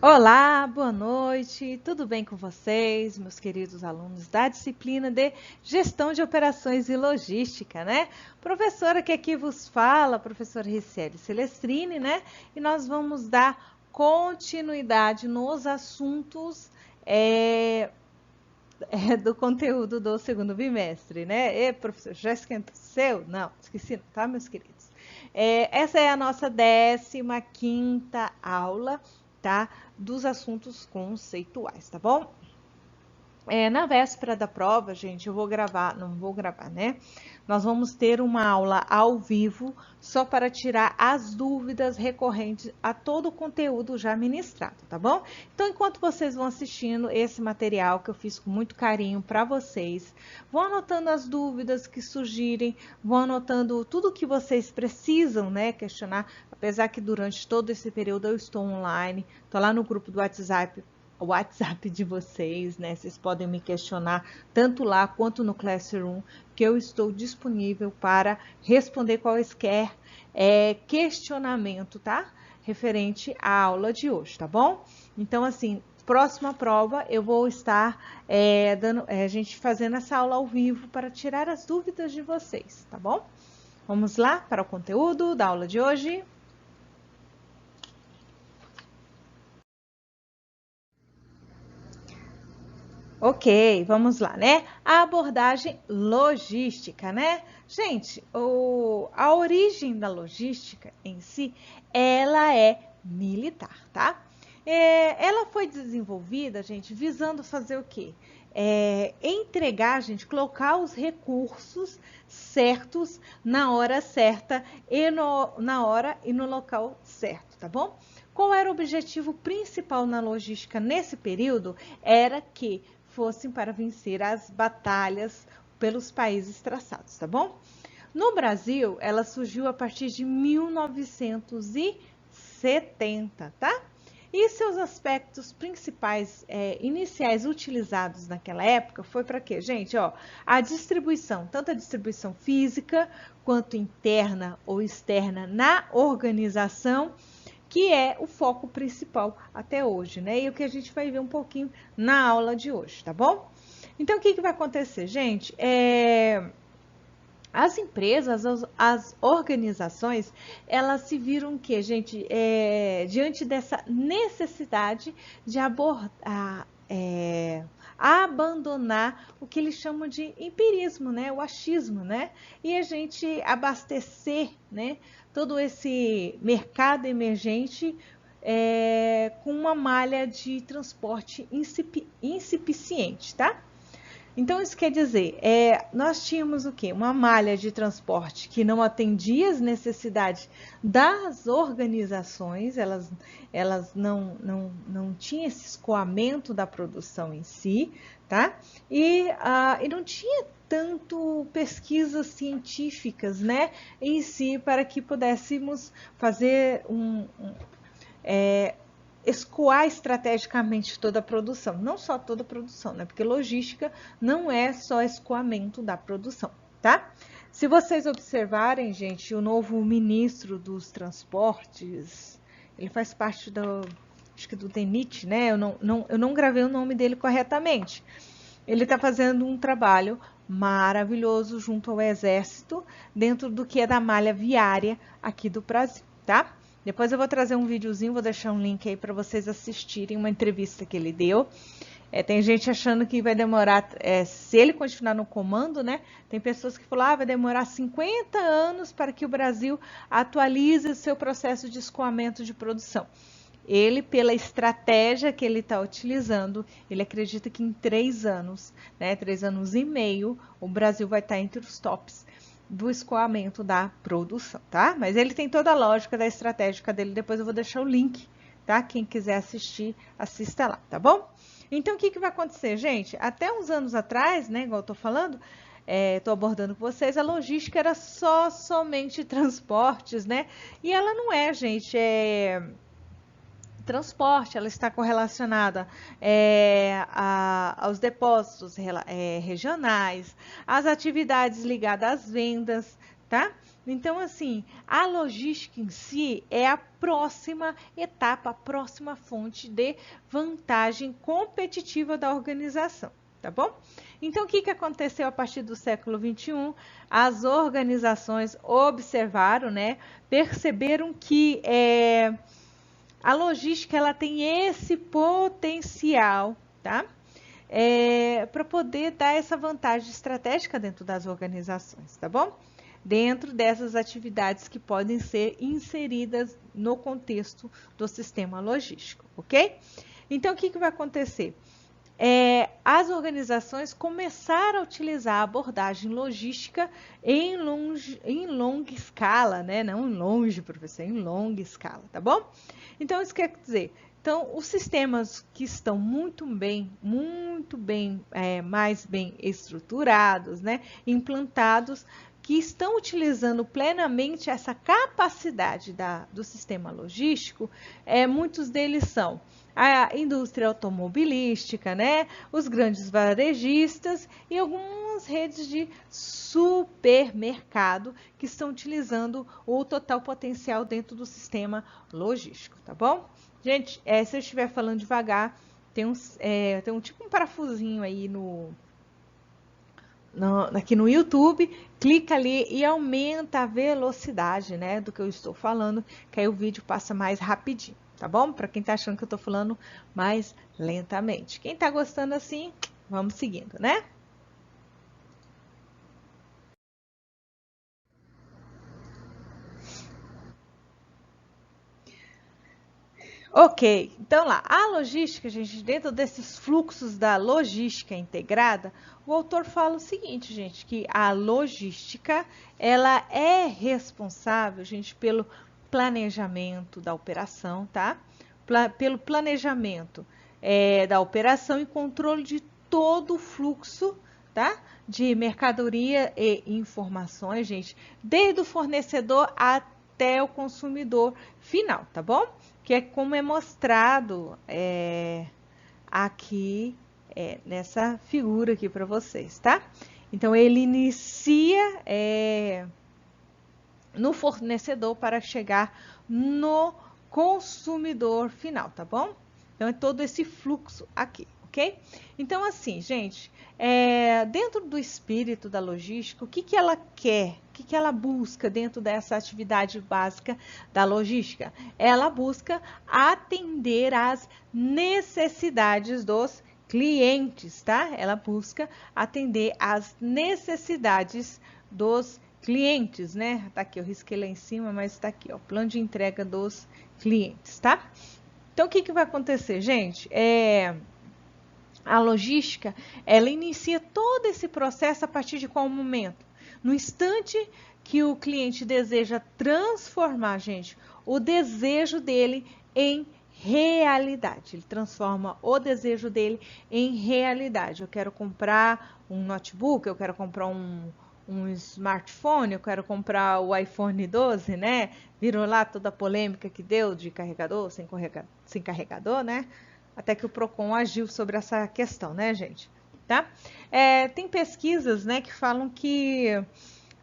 Olá, boa noite, tudo bem com vocês, meus queridos alunos da disciplina de Gestão de Operações e Logística, né? Professora que aqui vos fala, professora Ricieli Celestrini, né? E nós vamos dar continuidade nos assuntos do conteúdo do segundo bimestre, né? E, professor, já esqueceu? Não, esqueci, tá, meus queridos? Essa é a nossa 15ª aula, tá? Dos assuntos conceituais, tá bom? Na véspera da prova, gente, eu vou gravar, não vou gravar, né? Nós vamos ter uma aula ao vivo só para tirar as dúvidas recorrentes a todo o conteúdo já ministrado, tá bom? Então, enquanto vocês vão assistindo esse material que eu fiz com muito carinho para vocês, vão anotando as dúvidas que surgirem, vão anotando tudo que vocês precisam, né, questionar, apesar que durante todo esse período eu estou online, estou lá no grupo do WhatsApp de vocês, né? Vocês podem me questionar tanto lá quanto no Classroom, que eu estou disponível para responder quaisquer questionamento, tá? Referente à aula de hoje, tá bom? Então, assim, próxima prova eu vou estar a gente fazendo essa aula ao vivo para tirar as dúvidas de vocês, tá bom? Vamos lá para o conteúdo da aula de hoje. Ok, vamos lá, né? A abordagem logística, né? Gente, a origem da logística em si, ela é militar, tá? Ela foi desenvolvida, gente, visando fazer o quê? Entregar, gente, colocar os recursos certos na hora certa e na hora e no local certo, tá bom? Qual era o objetivo principal na logística nesse período? Era que fossem para vencer as batalhas pelos países traçados, tá bom? No Brasil, ela surgiu a partir de 1970, tá? E seus aspectos principais iniciais utilizados naquela época foi para quê? Gente, ó, a distribuição, tanto a distribuição física quanto interna ou externa na organização, que é o foco principal até hoje, né? E o que a gente vai ver um pouquinho na aula de hoje, tá bom? Então, o que vai acontecer, gente? As empresas, as organizações, elas se viram que, gente, diante dessa necessidade de abordar, abandonar o que eles chamam de empirismo, né? O achismo, né? E a gente abastecer, né? Todo esse mercado emergente com uma malha de transporte insuficiente, tá? Então, isso quer dizer, nós tínhamos o quê? Uma malha de transporte que não atendia as necessidades das organizações, elas não tinham esse escoamento da produção em si, tá? E não tinha tanto pesquisas científicas, né, em si, para que pudéssemos fazer escoar estrategicamente toda a produção, não só toda a produção, né? Porque logística não é só escoamento da produção, tá? Se vocês observarem, gente, o novo ministro dos transportes, ele faz parte acho que do DENIT, né? Eu não gravei o nome dele corretamente. Ele está fazendo um trabalho maravilhoso junto ao Exército, dentro do que é da malha viária aqui do Brasil, tá? Depois eu vou trazer um videozinho, vou deixar um link aí para vocês assistirem uma entrevista que ele deu. Tem gente achando que vai demorar, se ele continuar no comando, né? Tem pessoas que falam, vai demorar 50 anos para que o Brasil atualize o seu processo de escoamento de produção. Ele, pela estratégia que ele está utilizando, ele acredita que em 3 anos, né, 3 anos e meio, o Brasil vai estar entre os tops do escoamento da produção, tá? Mas ele tem toda a lógica da estratégica dele, depois eu vou deixar o link, tá? Quem quiser assistir, assista lá, tá bom? Então, o que vai acontecer, gente? Até uns anos atrás, né, igual eu tô falando, tô abordando com vocês, a logística era somente transportes, né? E ela não é, gente, transporte, ela está correlacionada aos depósitos regionais, às atividades ligadas às vendas, tá? Então, assim, a logística em si é a próxima etapa, a próxima fonte de vantagem competitiva da organização, tá bom? Então, o que aconteceu a partir do século XXI? As organizações observaram, né, perceberam que a logística ela tem esse potencial, tá? Para poder dar essa vantagem estratégica dentro das organizações, tá bom? Dentro dessas atividades que podem ser inseridas no contexto do sistema logístico, ok? Então, o que vai acontecer? As organizações começaram a utilizar a abordagem logística em longa escala, né? Não em longe, professor, em longa escala, tá bom? Então, isso quer dizer, então, os sistemas que estão muito bem, mais bem estruturados, né? Implantados, que estão utilizando plenamente essa capacidade do sistema logístico, muitos deles são a indústria automobilística, né? Os grandes varejistas e algumas redes de supermercado que estão utilizando o total potencial dentro do sistema logístico, tá bom? Gente, se eu estiver falando devagar, tem um tipo um parafusinho aí aqui no YouTube, clica ali e aumenta a velocidade, né, do que eu estou falando, que aí o vídeo passa mais rapidinho, tá bom? Para quem tá achando que eu tô falando mais lentamente. Quem tá gostando assim, vamos seguindo, né? Ok, então lá, a logística, gente, dentro desses fluxos da logística integrada, o autor fala o seguinte, gente, que a logística, ela é responsável, gente, pelo planejamento da operação, tá? Pelo planejamento da operação e controle de todo o fluxo, tá? De mercadoria e informações, gente, desde o fornecedor até o consumidor final, tá bom? Que é como é mostrado aqui nessa figura aqui para vocês, tá? Então, ele inicia no fornecedor para chegar no consumidor final, tá bom? Então, é todo esse fluxo aqui, ok? Então, assim, gente, dentro do espírito da logística, o que ela quer? O que ela busca dentro dessa atividade básica da logística? Ela busca atender às necessidades dos clientes, tá? Ela busca atender às necessidades dos clientes, né? Tá aqui, eu risquei lá em cima, mas tá aqui, ó, plano de entrega dos clientes, tá? Então, o que vai acontecer, gente? A logística, ela inicia todo esse processo a partir de qual momento? No instante que o cliente deseja transformar, gente, o desejo dele em realidade. Ele transforma o desejo dele em realidade. Eu quero comprar um notebook, eu quero comprar um smartphone, eu quero comprar o iPhone 12, né? Virou lá toda a polêmica que deu de carregador, sem carregador, né? Até que o Procon agiu sobre essa questão, né, gente? Tá? Tem pesquisas, né, que falam que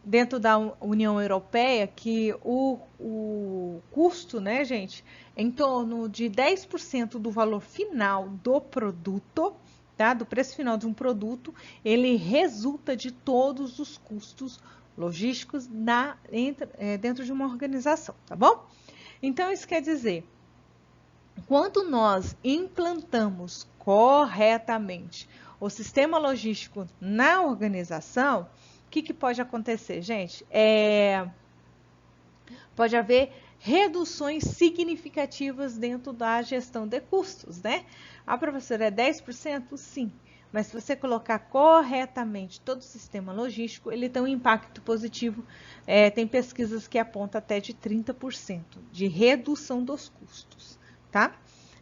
dentro da União Europeia que o custo, né, gente, em torno de 10% do valor final do produto, tá? Do preço final de um produto, ele resulta de todos os custos logísticos dentro de uma organização, tá bom? Então, isso quer dizer, quando nós implantamos corretamente o sistema logístico na organização, o que pode acontecer, gente? Pode haver reduções significativas dentro da gestão de custos, né? Ah, professora, é 10%? Sim. Mas se você colocar corretamente todo o sistema logístico, ele tem um impacto positivo. Tem pesquisas que apontam até de 30% de redução dos custos, tá?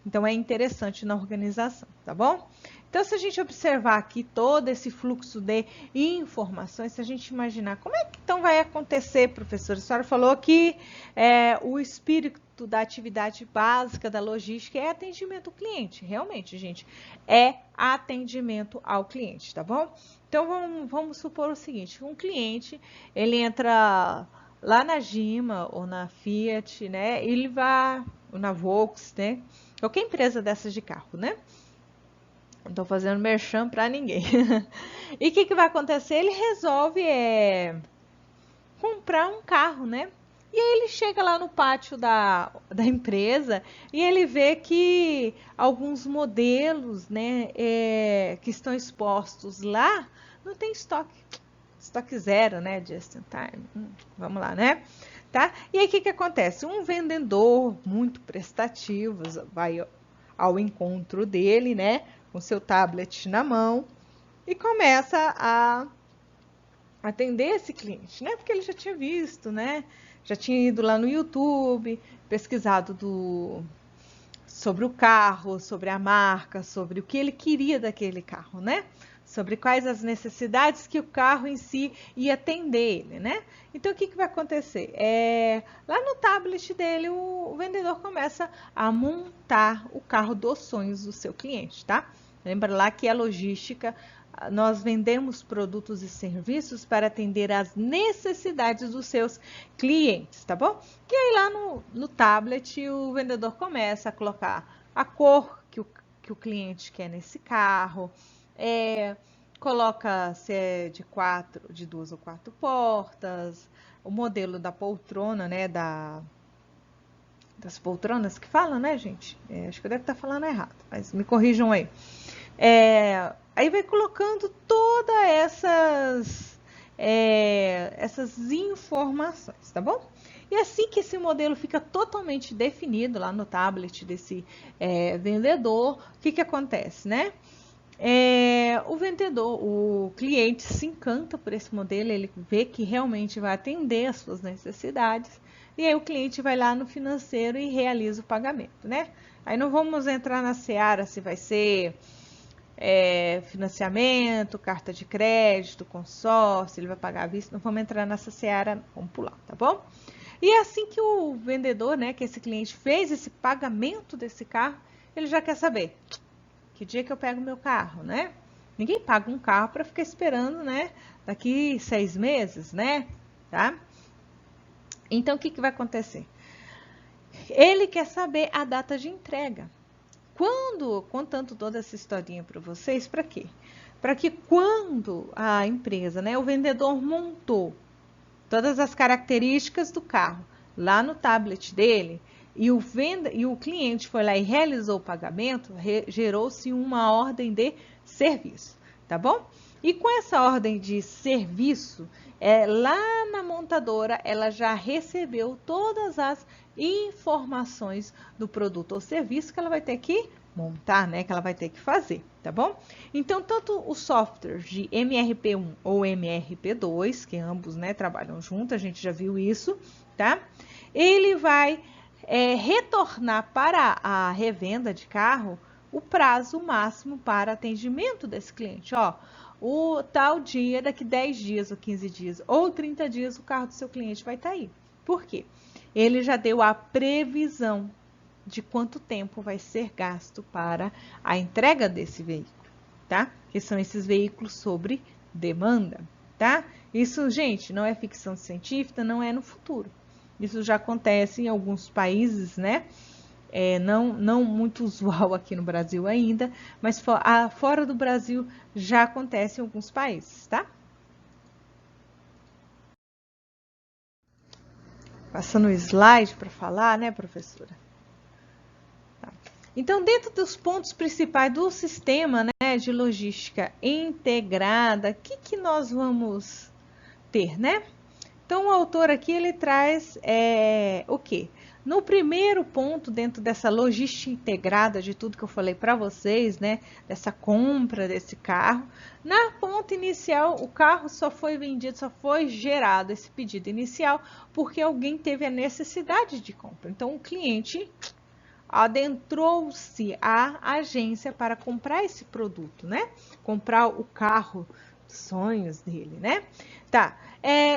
Então, é interessante na organização, tá bom? Então, se a gente observar aqui todo esse fluxo de informações, se a gente imaginar como é que então vai acontecer, professora? A senhora falou que o espírito da atividade básica da logística é atendimento ao cliente. Realmente, gente, é atendimento ao cliente, tá bom? Então, vamos supor o seguinte, um cliente, ele entra lá na Gima ou na Fiat, né? Ele vai, ou na Volks, né? Qualquer empresa dessas de carro, né? Não tô fazendo merchan para ninguém. E o que vai acontecer? Ele resolve comprar um carro, né? E aí ele chega lá no pátio da empresa e ele vê que alguns modelos, né, que estão expostos lá, não tem estoque zero, né, just in time. Vamos lá, né? Tá? E aí o que acontece? Um vendedor muito prestativo vai ao encontro dele, né, com seu tablet na mão e começa a atender esse cliente, né? Porque ele já tinha visto, né? Já tinha ido lá no YouTube, pesquisado sobre o carro, sobre a marca, sobre o que ele queria daquele carro, né? Sobre quais as necessidades que o carro em si ia atender ele, né? Então, o que vai acontecer? Lá no tablet dele, o vendedor começa a montar o carro dos sonhos do seu cliente, tá? Lembra lá que a logística, nós vendemos produtos e serviços para atender às necessidades dos seus clientes, tá bom? E aí lá no tablet o vendedor começa a colocar a cor que o cliente quer nesse carro, coloca se é de 2 ou 4 portas, o modelo da poltrona, né, das poltronas que falam, né, gente? Acho que eu devo estar falando errado, mas me corrijam aí. Aí vai colocando todas essas informações, tá bom? E assim que esse modelo fica totalmente definido lá no tablet desse vendedor, o que acontece, né? O vendedor, o cliente se encanta por esse modelo, ele vê que realmente vai atender às suas necessidades, e aí o cliente vai lá no financeiro e realiza o pagamento, né? Aí não vamos entrar na seara se vai ser financiamento, carta de crédito, consórcio, ele vai pagar à vista, não vamos entrar nessa seara, vamos pular, tá bom? E assim que o vendedor, né, que esse cliente fez esse pagamento desse carro, ele já quer saber que dia que eu pego meu carro, né? Ninguém paga um carro para ficar esperando, né, daqui 6 meses, né, tá? Então, o que vai acontecer? Ele quer saber a data de entrega. Contando toda essa historinha para vocês, para quê? Para que quando a empresa, né, o vendedor montou todas as características do carro lá no tablet dele e o cliente foi lá e realizou o pagamento, gerou-se uma ordem de serviço, tá bom? E com essa ordem de serviço, lá na montadora, ela já recebeu todas as informações do produto ou serviço que ela vai ter que montar, né? Que ela vai ter que fazer, tá bom? Então, tanto o software de MRP1 ou MRP2, que ambos, né, trabalham juntos, a gente já viu isso, tá? Ele vai retornar para a revenda de carro o prazo máximo para atendimento desse cliente. Ó, o tal dia, daqui 10 dias ou 15 dias ou 30 dias, o carro do seu cliente vai estar aí. Por quê? Ele já deu a previsão de quanto tempo vai ser gasto para a entrega desse veículo, tá? Que são esses veículos sobre demanda, tá? Isso, gente, não é ficção científica, não é no futuro. Isso já acontece em alguns países, né? Não muito usual aqui no Brasil ainda, mas fora do Brasil já acontece em alguns países, tá? Passando o slide para falar, né, professora? Tá. Então, dentro dos pontos principais do sistema, né, de logística integrada, o que nós vamos ter, né? Então, o autor aqui, ele traz o quê? No primeiro ponto, dentro dessa logística integrada de tudo que eu falei para vocês, né? Dessa compra desse carro, na ponta inicial, o carro só foi vendido, só foi gerado esse pedido inicial porque alguém teve a necessidade de compra. Então, o cliente adentrou-se à agência para comprar esse produto, né? Comprar o carro dos sonhos dele, né? Tá.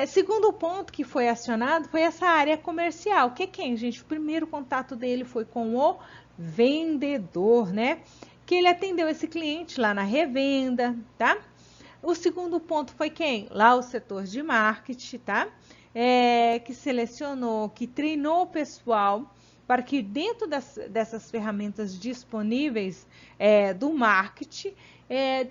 Segundo ponto que foi acionado foi essa área comercial. Que quem, gente? O primeiro contato dele foi com o vendedor, né? Que ele atendeu esse cliente lá na revenda, tá? O segundo ponto foi quem? Lá o setor de marketing, tá? que selecionou, que treinou o pessoal para que dentro dessas ferramentas disponíveis do marketing,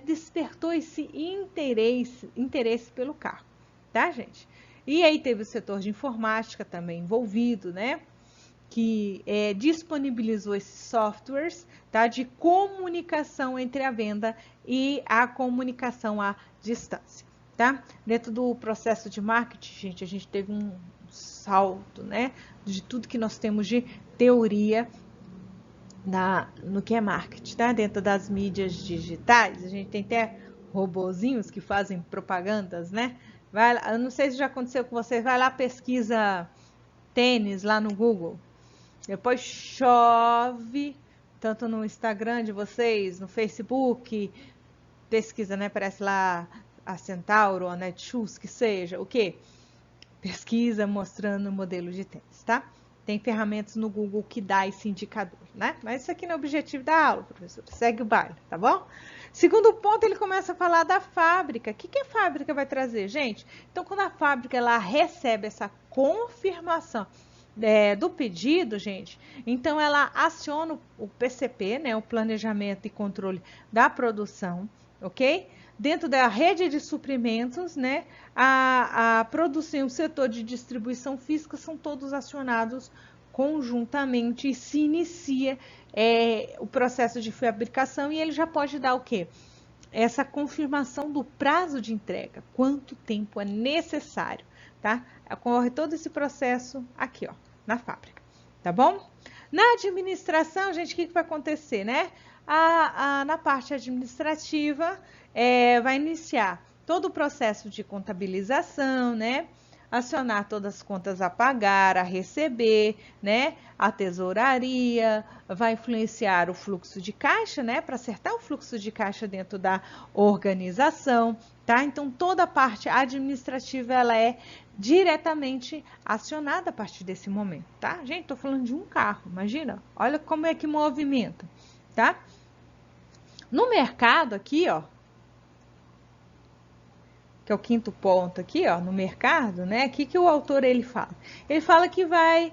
despertou esse interesse pelo carro, tá, gente? E aí teve o setor de informática também envolvido, né? Que disponibilizou esses softwares, tá, de comunicação entre a venda e a comunicação à distância, tá? Dentro do processo de marketing, gente, a gente teve um salto, né, de tudo que nós temos de teoria no que é marketing, tá? Dentro das mídias digitais, a gente tem até robozinhos que fazem propagandas, né? Eu não sei se já aconteceu com você, vai lá, pesquisa tênis lá no Google. Depois chove, tanto no Instagram de vocês, no Facebook, pesquisa, né? Parece lá a Centauro, a Netshoes, que seja, o quê? Pesquisa mostrando o modelo de tênis, tá? Tem ferramentas no Google que dá esse indicador, né? Mas isso aqui não é o objetivo da aula, professor. Segue o baile, tá bom? Segundo ponto, ele começa a falar da fábrica. O que a fábrica vai trazer, gente? Então, quando a fábrica ela recebe essa confirmação do pedido, gente, então ela aciona o PCP, né, o planejamento e controle da produção, ok? Dentro da rede de suprimentos, né, a produção e o setor de distribuição física são todos acionados conjuntamente e se inicia o processo de fabricação e ele já pode dar o quê? Essa confirmação do prazo de entrega, quanto tempo é necessário, tá? Ocorre todo esse processo aqui, ó, na fábrica, tá bom? Na administração, gente, o que vai acontecer, né? Na parte administrativa, vai iniciar todo o processo de contabilização, né? Acionar todas as contas a pagar, a receber, né? A tesouraria, vai influenciar o fluxo de caixa, né? Para acertar o fluxo de caixa dentro da organização, tá? Então, toda a parte administrativa, ela é diretamente acionada a partir desse momento, tá? Gente, tô falando de um carro, imagina, olha como é que movimenta, tá? No mercado aqui, ó, que é o quinto ponto aqui, ó, no mercado, né? O que o autor ele fala? Ele fala que vai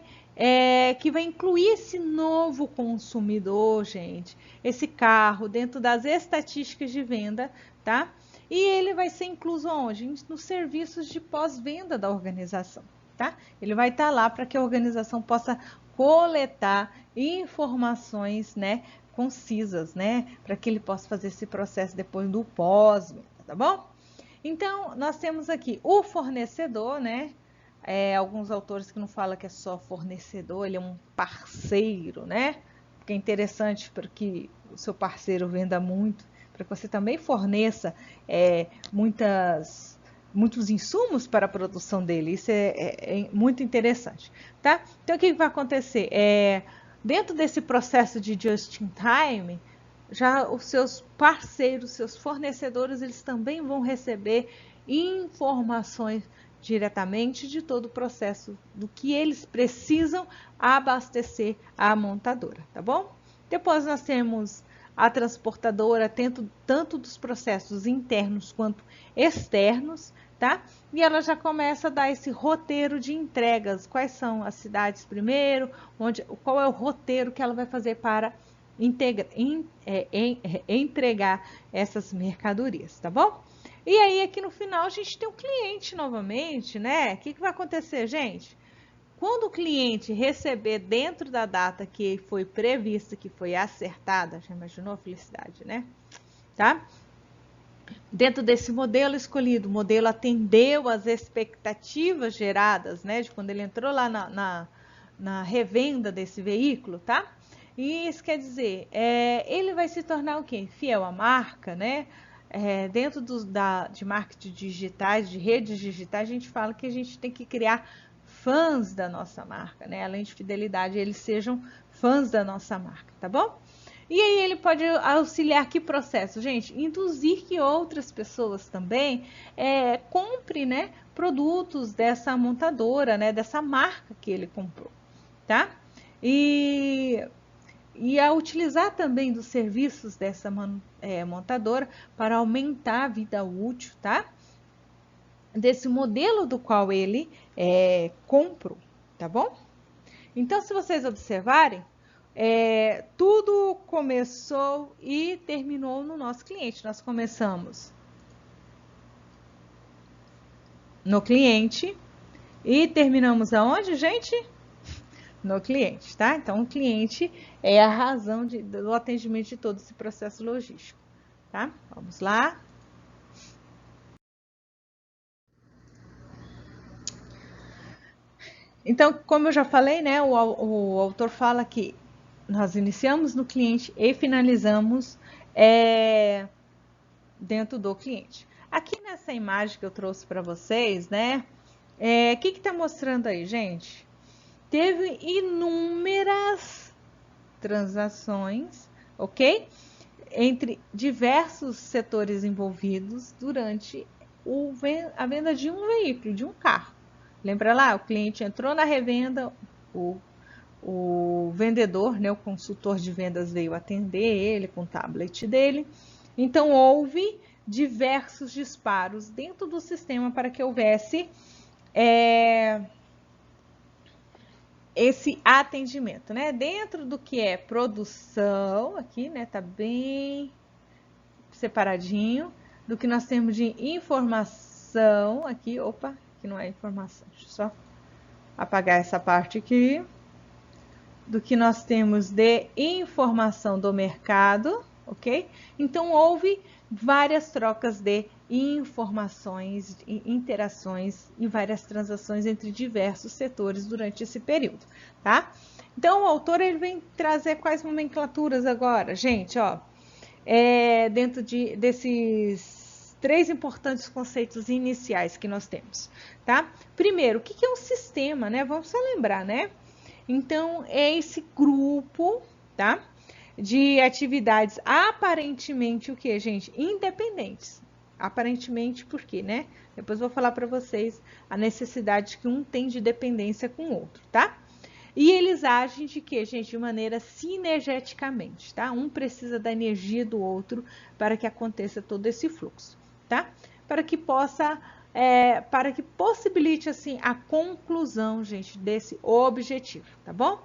incluir esse novo consumidor, gente, esse carro dentro das estatísticas de venda, tá? E ele vai ser incluso onde? Nos serviços de pós-venda da organização, tá? Ele vai estar lá para que a organização possa coletar informações, né, concisas, né, para que ele possa fazer esse processo depois do pós-venda, tá bom? Então, nós temos aqui o fornecedor, né? Alguns autores que não falam que é só fornecedor, ele é um parceiro, né? Porque é interessante para que o seu parceiro venda muito, para que você também forneça muitos insumos para a produção dele. Isso é muito interessante, tá? Então, o que vai acontecer? Dentro desse processo de just-in-time, já os seus parceiros, seus fornecedores, eles também vão receber informações diretamente de todo o processo do que eles precisam abastecer a montadora, tá bom? Depois nós temos a transportadora, tanto dos processos internos quanto externos, tá? E ela já começa a dar esse roteiro de entregas, quais são as cidades primeiro, qual é o roteiro que ela vai fazer para entregar essas mercadorias, tá bom? E aí, aqui no final, a gente tem o cliente novamente, né? O que vai acontecer, gente? Quando o cliente receber dentro da data que foi prevista, que foi acertada, já imaginou a felicidade, né? Tá? Dentro desse modelo escolhido, o modelo atendeu às expectativas geradas, né? De quando ele entrou lá na revenda desse veículo, tá? E isso quer dizer, ele vai se tornar o quê? Fiel à marca, né? Dentro de marketing digitais, de redes digitais, a gente fala que a gente tem que criar fãs da nossa marca, né? Além de fidelidade, eles sejam fãs da nossa marca, tá bom? E aí ele pode auxiliar que processo? Gente, induzir que outras pessoas também comprem, né, produtos dessa montadora, né, dessa marca que ele comprou, tá? E a utilizar também dos serviços dessa montadora para aumentar a vida útil, tá? desse modelo do qual ele comprou, tá bom? Então, se vocês observarem, tudo começou e terminou no nosso cliente. Nós começamos no cliente e terminamos aonde, gente? No cliente, tá? Então, o cliente é a razão do atendimento de todo esse processo logístico, tá? Vamos lá. Então, como eu já falei, né? O autor fala que nós iniciamos no cliente e finalizamos dentro do cliente. Aqui nessa imagem que eu trouxe para vocês, né? O que está mostrando aí, gente? Teve inúmeras transações, ok? Entre diversos setores envolvidos durante a venda de um veículo, de um carro. Lembra lá? O cliente entrou na revenda, o vendedor, né, o consultor de vendas veio atender ele com o tablet dele. Então, houve diversos disparos dentro do sistema para que houvesse esse atendimento, né? Dentro do que é produção, aqui, né, tá bem separadinho, do que nós temos de informação, aqui, opa, aqui não é informação, deixa eu só apagar essa parte aqui, do que nós temos de informação do mercado, ok? Então, houve várias trocas de informações, interações e várias transações entre diversos setores durante esse período, tá? Então, o autor ele vem trazer quais nomenclaturas agora, gente, ó, dentro desses 3 importantes conceitos iniciais que nós temos, tá? Primeiro, o que é um sistema, né? Vamos só lembrar, né? Então, é esse grupo, tá? De atividades aparentemente o que, gente? Independentes. Aparentemente, por quê, né? Depois eu vou falar para vocês a necessidade que um tem de dependência com o outro, tá? E eles agem de quê, gente? De maneira sinergeticamente, tá? Um precisa da energia do outro para que aconteça todo esse fluxo, tá? Para que possibilite, assim, a conclusão, gente, desse objetivo, tá bom?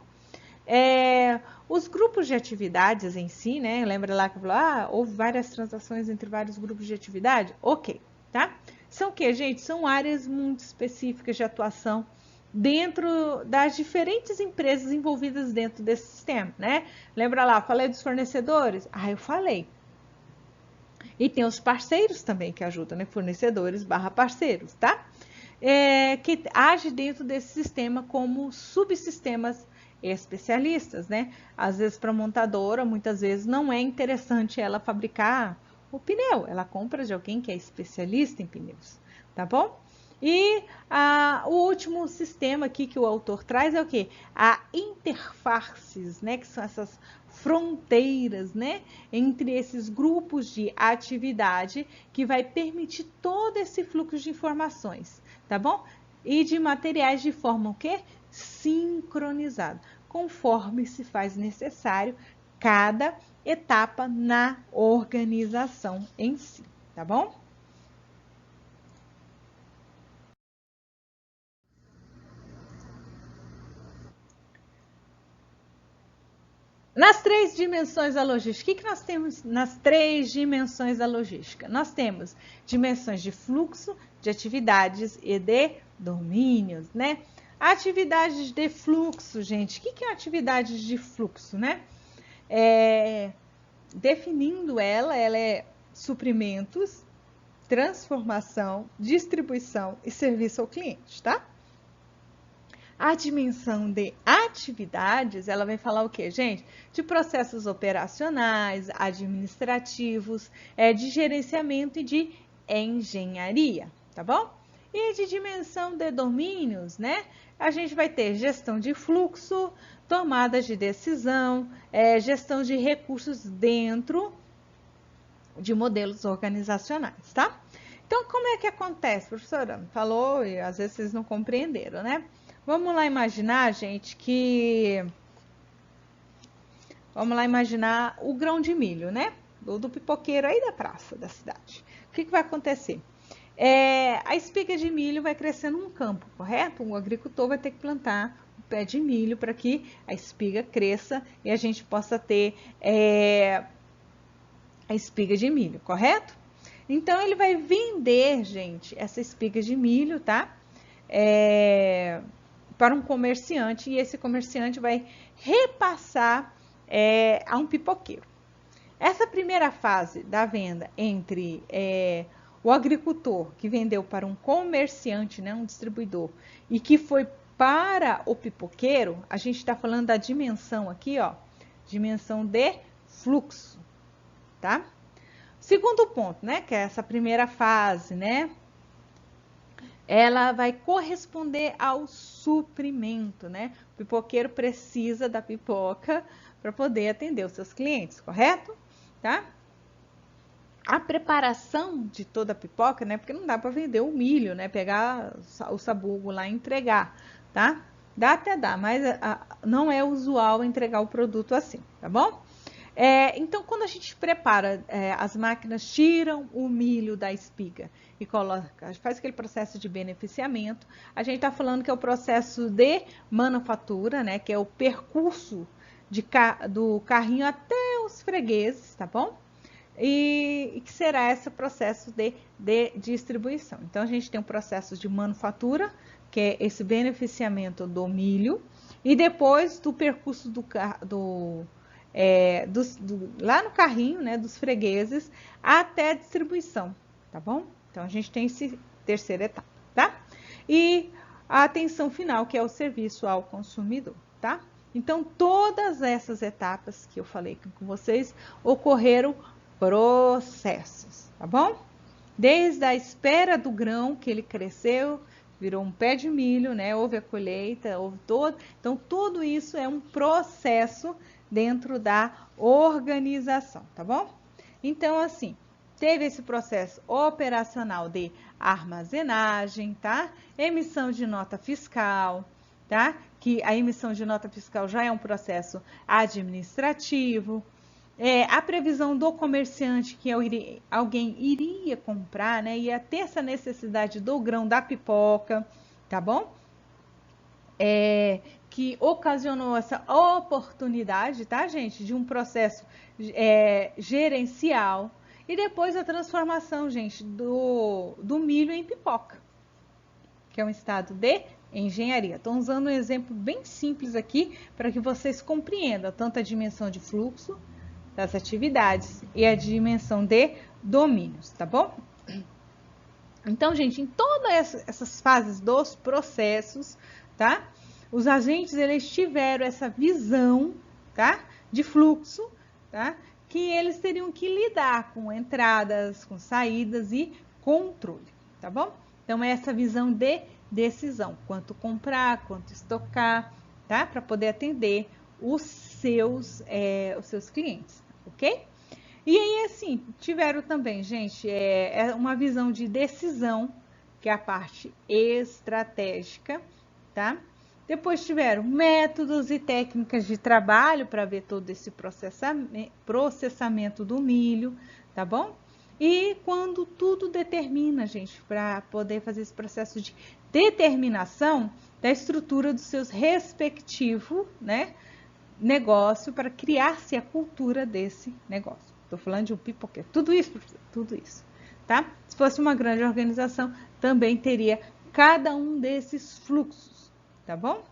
Os grupos de atividades em si, né? Lembra lá que eu falei, houve várias transações entre vários grupos de atividade? Ok, tá? São o quê, gente? São áreas muito específicas de atuação dentro das diferentes empresas envolvidas dentro desse sistema, né? Lembra lá, falei dos fornecedores? Eu falei. E tem os parceiros também que ajudam, né? Fornecedores / parceiros, tá? Que age dentro desse sistema como subsistemas especialistas, né? Às vezes para a montadora, muitas vezes não é interessante ela fabricar o pneu, ela compra de alguém que é especialista em pneus, tá bom? E o último sistema aqui que o autor traz é o quê? A interfaces, né? Que são essas fronteiras, né? Entre esses grupos de atividade que vai permitir todo esse fluxo de informações, tá bom? E de materiais de forma o quê? Sincronizado, conforme se faz necessário cada etapa na organização em si, tá bom? Nas 3 dimensões da logística, o que nós temos nas 3 dimensões da logística? Nós temos dimensões de fluxo, de atividades e de domínios, né? Atividades de fluxo, gente. O que é atividade de fluxo, né? Definindo ela é suprimentos, transformação, distribuição e serviço ao cliente, tá? A dimensão de atividades, ela vai falar o quê, gente? De processos operacionais, administrativos, de gerenciamento e de engenharia, tá bom? E de dimensão de domínios, né? A gente vai ter gestão de fluxo, tomadas de decisão, gestão de recursos dentro de modelos organizacionais, tá? Então, como é que acontece, professora? Falou e às vezes vocês não compreenderam, né? Vamos lá imaginar, gente, Vamos lá imaginar o grão de milho, né? Do pipoqueiro aí da praça da cidade. O que vai acontecer? A espiga de milho vai crescer num campo, correto? O agricultor vai ter que plantar o pé de milho para que a espiga cresça e a gente possa ter a espiga de milho, correto? Então, ele vai vender, gente, essa espiga de milho, tá? Para um comerciante, e esse comerciante vai repassar a um pipoqueiro. Essa primeira fase da venda entre o agricultor que vendeu para um comerciante, né, um distribuidor, e que foi para o pipoqueiro, a gente está falando da dimensão aqui, ó, dimensão de fluxo, tá? Segundo ponto, né, que é essa primeira fase, né, ela vai corresponder ao suprimento, né? O pipoqueiro precisa da pipoca para poder atender os seus clientes, correto? Tá? A preparação de toda a pipoca, né? Porque não dá para vender o milho, né? Pegar o sabugo lá e entregar, tá? Dá até dá, mas não é usual entregar o produto assim, tá bom? Então, quando a gente prepara, as máquinas tiram o milho da espiga e coloca, faz aquele processo de beneficiamento, a gente está falando que é o processo de manufatura, né? Que é o percurso do carrinho até os fregueses, tá bom? E que será esse processo de distribuição. Então, a gente tem um processo de manufatura, que é esse beneficiamento do milho, e depois do percurso lá no carrinho, né, dos fregueses, até a distribuição, tá bom? Então, a gente tem essa terceira etapa, tá? E a atenção final, que é o serviço ao consumidor, tá? Então, todas essas etapas que eu falei com vocês ocorreram processos, tá bom? Desde a espera do grão, que ele cresceu, virou um pé de milho, né? Houve a colheita, houve todo. Então, tudo isso é um processo dentro da organização, tá bom? Então, assim, teve esse processo operacional de armazenagem, tá? Emissão de nota fiscal, tá? Que a emissão de nota fiscal já é um processo administrativo. A previsão do comerciante que alguém iria comprar, né? Ia ter essa necessidade do grão da pipoca, tá bom? Que ocasionou essa oportunidade, tá, gente? De um processo gerencial. E depois a transformação, gente, do milho em pipoca, que é um estado de engenharia. Estou usando um exemplo bem simples aqui para que vocês compreendam tanto a dimensão de fluxo das atividades e a dimensão de domínios, tá bom? Então, gente, em todas essas fases dos processos, tá? Os agentes, eles tiveram essa visão, tá? De fluxo, tá? Que eles teriam que lidar com entradas, com saídas e controle, tá bom? Então, é essa visão de decisão, quanto comprar, quanto estocar, tá? Para poder atender os seus clientes, ok? E aí, assim, tiveram também, gente, uma visão de decisão, que é a parte estratégica, tá? Depois tiveram métodos e técnicas de trabalho para ver todo esse processamento do milho, tá bom? E quando tudo determina, gente, para poder fazer esse processo de determinação da estrutura dos seus respectivos, né, negócio, para criar-se a cultura desse negócio. Estou falando de um pipoqueiro. Tudo isso, tá? Se fosse uma grande organização, também teria cada um desses fluxos, tá bom?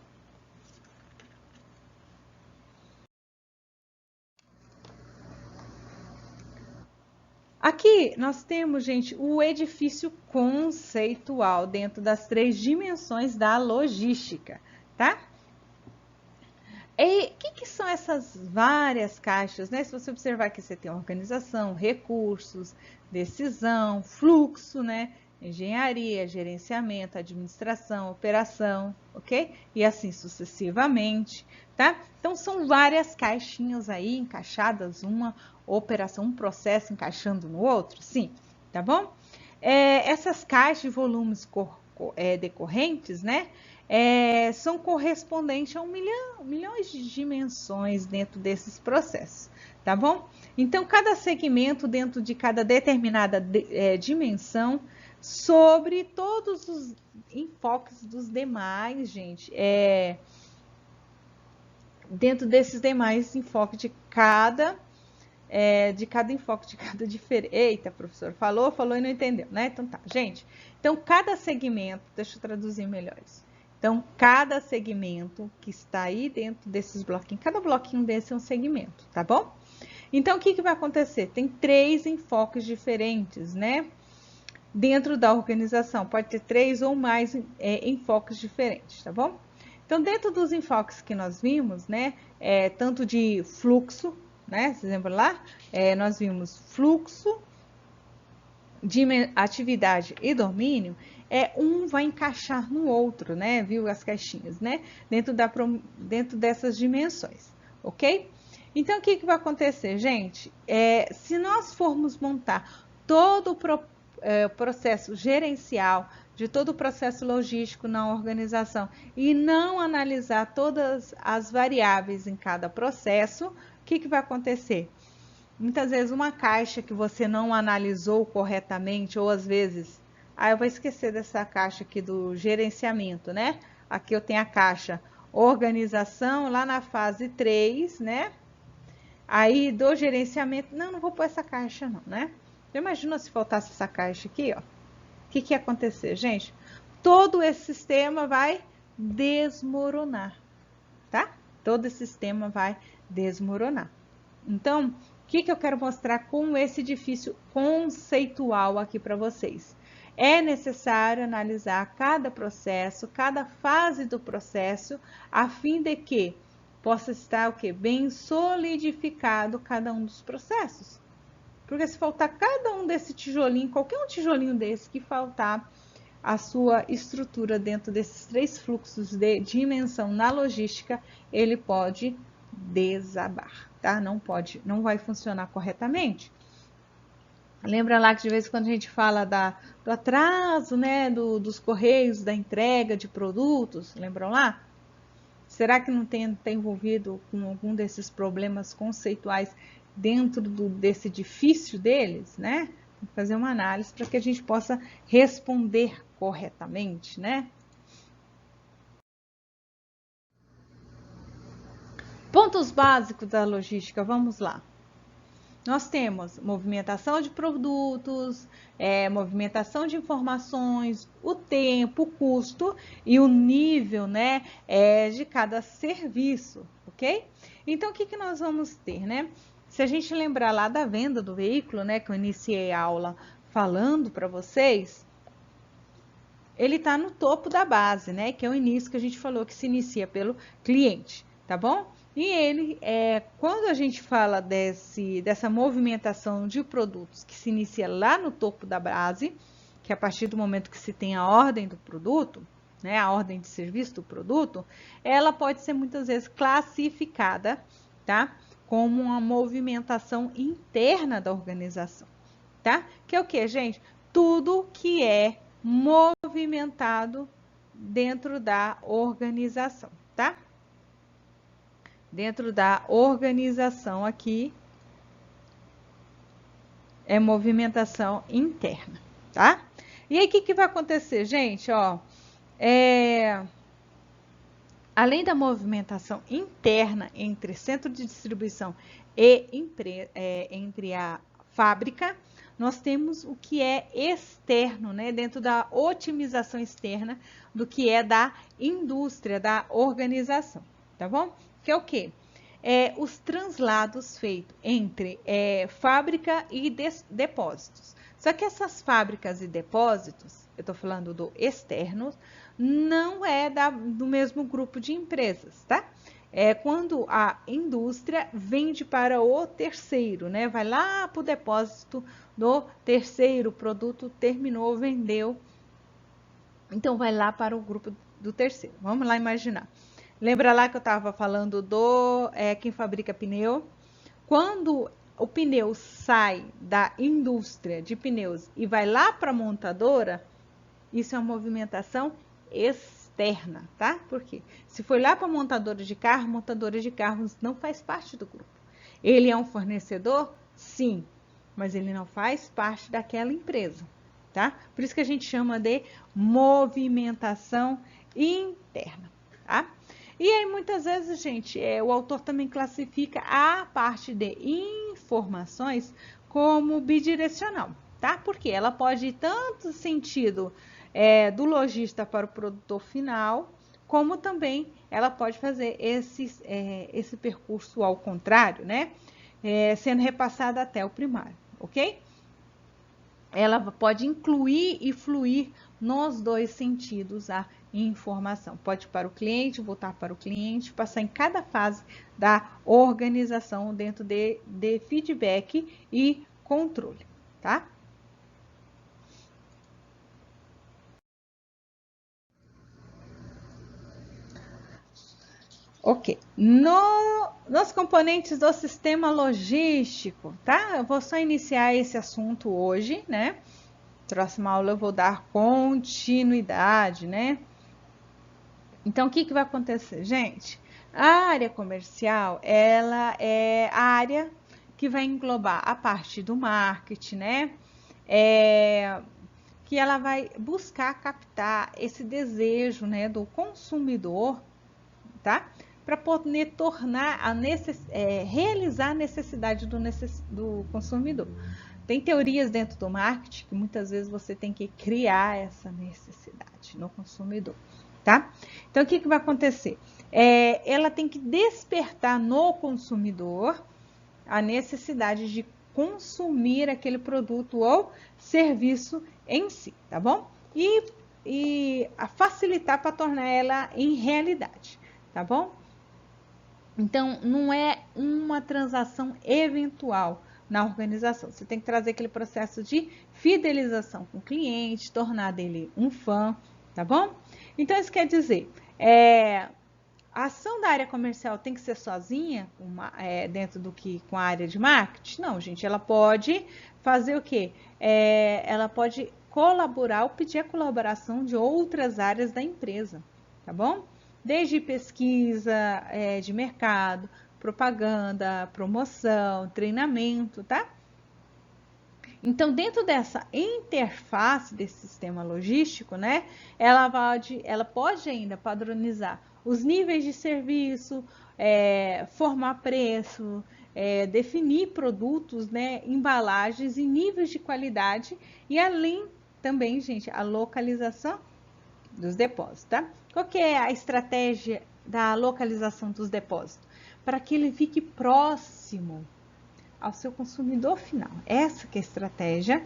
Aqui nós temos, gente, o edifício conceitual dentro das 3 dimensões da logística, tá? E o que são essas várias caixas, né? Se você observar que você tem organização, recursos, decisão, fluxo, né? Engenharia, gerenciamento, administração, operação, ok? E assim sucessivamente, tá? Então, são várias caixinhas aí encaixadas, uma operação, um processo encaixando no outro, sim, tá bom? Essas caixas de volumes decorrentes, né? São correspondentes a milhões de dimensões dentro desses processos, tá bom? Então, cada segmento dentro de cada determinada dimensão sobre todos os enfoques dos demais, gente. Dentro desses demais enfoques de cada enfoque, de cada diferente. Eita, professor, falou e não entendeu, né? Então tá, gente. Então, cada segmento, deixa eu traduzir melhor isso. Então, cada segmento que está aí dentro desses bloquinhos, cada bloquinho desse é um segmento, tá bom? Então, o que vai acontecer? Tem 3 enfoques diferentes, né? Dentro da organização, pode ter 3 ou mais enfoques diferentes, tá bom? Então, dentro dos enfoques que nós vimos, né? Tanto de fluxo, né? Vocês lembram lá? Nós vimos fluxo, de atividade e domínio, um vai encaixar no outro, né? Viu as caixinhas, né? Dentro dessas dimensões, ok? Então, o que vai acontecer, gente? Se nós formos montar todo o processo gerencial, de todo o processo logístico na organização e não analisar todas as variáveis em cada processo, o que vai acontecer? Muitas vezes uma caixa que você não analisou corretamente, ou às vezes, eu vou esquecer dessa caixa aqui do gerenciamento, né? Aqui eu tenho a caixa organização, lá na fase 3, né? Aí do gerenciamento, não vou pôr essa caixa não, né? Imagina se faltasse essa caixa aqui, ó. O que ia acontecer, gente? Todo esse sistema vai desmoronar, tá? Todo esse sistema vai desmoronar. Então, o que eu quero mostrar com esse edifício conceitual aqui para vocês? É necessário analisar cada processo, cada fase do processo, a fim de que possa estar bem solidificado cada um dos processos. Porque se faltar cada um desse tijolinho, qualquer um tijolinho desse que faltar a sua estrutura dentro desses 3 fluxos de dimensão na logística, ele pode desabar, tá? Não vai funcionar corretamente. Lembra lá que de vez em quando a gente fala do atraso, né, dos correios, da entrega de produtos, lembram lá? Será que não tem envolvido com algum desses problemas conceituais dentro desse edifício deles, né? Tem que fazer uma análise para que a gente possa responder corretamente, né? Pontos básicos da logística, vamos lá. Nós temos movimentação de produtos, movimentação de informações, o tempo, o custo e o nível, né, de cada serviço, ok? Então, o que nós vamos ter, né? Se a gente lembrar lá da venda do veículo, né, que eu iniciei a aula falando para vocês, ele está no topo da base, né, que é o início que a gente falou que se inicia pelo cliente, tá bom? E ele, quando a gente fala dessa movimentação de produtos que se inicia lá no topo da base, que é a partir do momento que se tem a ordem do produto, né, a ordem de serviço do produto, ela pode ser muitas vezes classificada, tá, como uma movimentação interna da organização, tá? Que é o que, gente? Tudo que é movimentado dentro da organização, tá? Dentro da organização aqui é movimentação interna, tá? E aí, o que vai acontecer, gente? Ó, além da movimentação interna entre centro de distribuição e entre a fábrica, nós temos o que é externo, né? Dentro da otimização externa do que é da indústria, da organização, tá bom? Que é o quê? Os translados feitos entre fábrica e depósitos. Só que essas fábricas e depósitos, eu estou falando do externo, não é do mesmo grupo de empresas, tá? É quando a indústria vende para o terceiro, né? Vai lá para o depósito do terceiro, o produto terminou, vendeu, então vai lá para o grupo do terceiro. Vamos lá imaginar. Lembra lá que eu estava falando quem fabrica pneu? Quando o pneu sai da indústria de pneus e vai lá para a montadora, isso é uma movimentação externa, tá? Por quê? Se foi lá para a montadora de carros não faz parte do grupo. Ele é um fornecedor? Sim, mas ele não faz parte daquela empresa, tá? Por isso que a gente chama de movimentação interna, tá? E aí, muitas vezes, gente, o autor também classifica a parte de informações como bidirecional, tá? Porque ela pode ir tanto sentido do lojista para o produtor final, como também ela pode fazer esse percurso ao contrário, né? Sendo repassada até o primário, ok? Ela pode incluir e fluir nos dois sentidos a informação. Pode ir para o cliente, voltar para o cliente, passar em cada fase da organização dentro de feedback e controle, tá? Ok. Nos componentes do sistema logístico, tá? Eu vou só iniciar esse assunto hoje, né? Próxima aula eu vou dar continuidade, né? Então, o que vai acontecer, gente? A área comercial, ela é a área que vai englobar a parte do marketing, né? Que ela vai buscar captar esse desejo, né, do consumidor, tá? Para poder tornar realizar a necessidade do consumidor. Tem teorias dentro do marketing que muitas vezes você tem que criar essa necessidade no consumidor, tá? Então, o que vai acontecer? Ela tem que despertar no consumidor a necessidade de consumir aquele produto ou serviço em si, tá bom? E a facilitar para tornar ela em realidade, tá bom? Então, não é uma transação eventual na organização. Você tem que trazer aquele processo de fidelização com o cliente, tornar dele um fã, tá bom? Então, isso quer dizer, a ação da área comercial tem que ser sozinha, dentro do que com a área de marketing? Não, gente, ela pode fazer o quê? Ela pode colaborar ou pedir a colaboração de outras áreas da empresa, tá bom? Desde pesquisa de mercado, propaganda, promoção, treinamento, tá? Então, dentro dessa interface desse sistema logístico, né, ela pode ainda padronizar os níveis de serviço, formar preço, definir produtos, né, embalagens e níveis de qualidade e além também, gente, a localização dos depósitos, tá? Qual que é a estratégia da localização dos depósitos? Para que ele fique próximo ao seu consumidor final. Essa que é a estratégia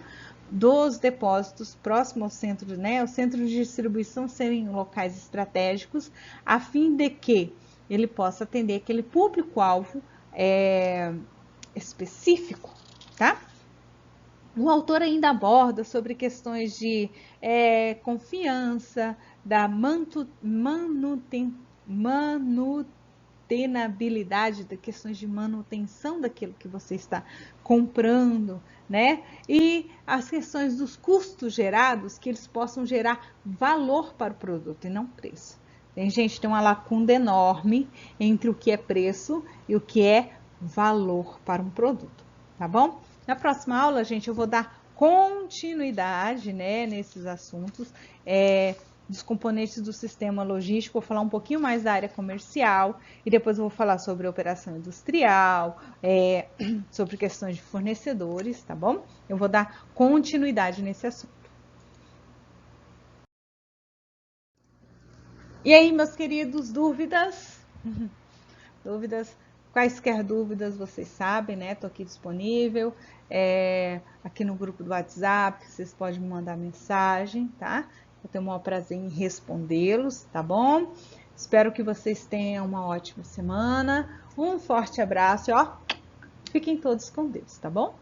dos depósitos próximo ao centro, né? Os centros de distribuição serem locais estratégicos, a fim de que ele possa atender aquele público-alvo específico, tá? O autor ainda aborda sobre questões de confiança, da manutenabilidade, de questões de manutenção daquilo que você está comprando, né? E as questões dos custos gerados, que eles possam gerar valor para o produto e não preço. Tem uma lacuna enorme entre o que é preço e o que é valor para um produto, tá bom? Na próxima aula, gente, eu vou dar continuidade, né, nesses assuntos dos componentes do sistema logístico. Vou falar um pouquinho mais da área comercial e depois eu vou falar sobre operação industrial, sobre questões de fornecedores, tá bom? Eu vou dar continuidade nesse assunto. E aí, meus queridos, dúvidas? Dúvidas? Quaisquer dúvidas, vocês sabem, né? Tô aqui disponível, aqui no grupo do WhatsApp, vocês podem me mandar mensagem, tá? Eu tenho o maior prazer em respondê-los, tá bom? Espero que vocês tenham uma ótima semana. Um forte abraço e, ó, fiquem todos com Deus, tá bom?